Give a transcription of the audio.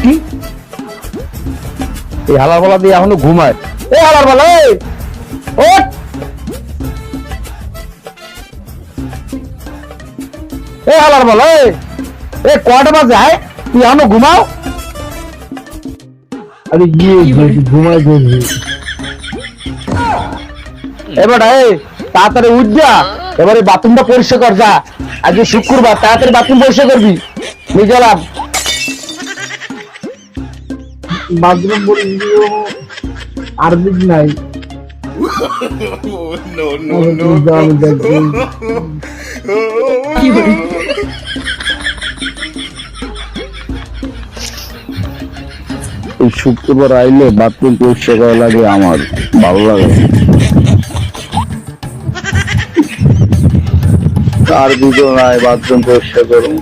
কি এই হালার বলা দিয়ে এখনো ঘুমায়? এ হালার বলা, ওঠ! এ হালার বলা, এ কয়টা বাজে? আয়, তুই এখনো ঘুমাও? আরে গিয়ে ঘুমাই গেছি। এবার তাড়াতাড়ি উঠ যা, এবারে বাথরুমটা পরিষ্কার কর যা। আজকে শুক্রবার, তাড়াতাড়ি বাথরুম পরিষ্কার করবি। নিয়ে গেলাম বাথরুম বললিও আরবিক নাই। শুক্রবার আইলে বাথরুম পরিষ্কার করা লাগে, আমার ভালো লাগে। আর দুটো নাই বাথরুম পরিষ্কার করুন।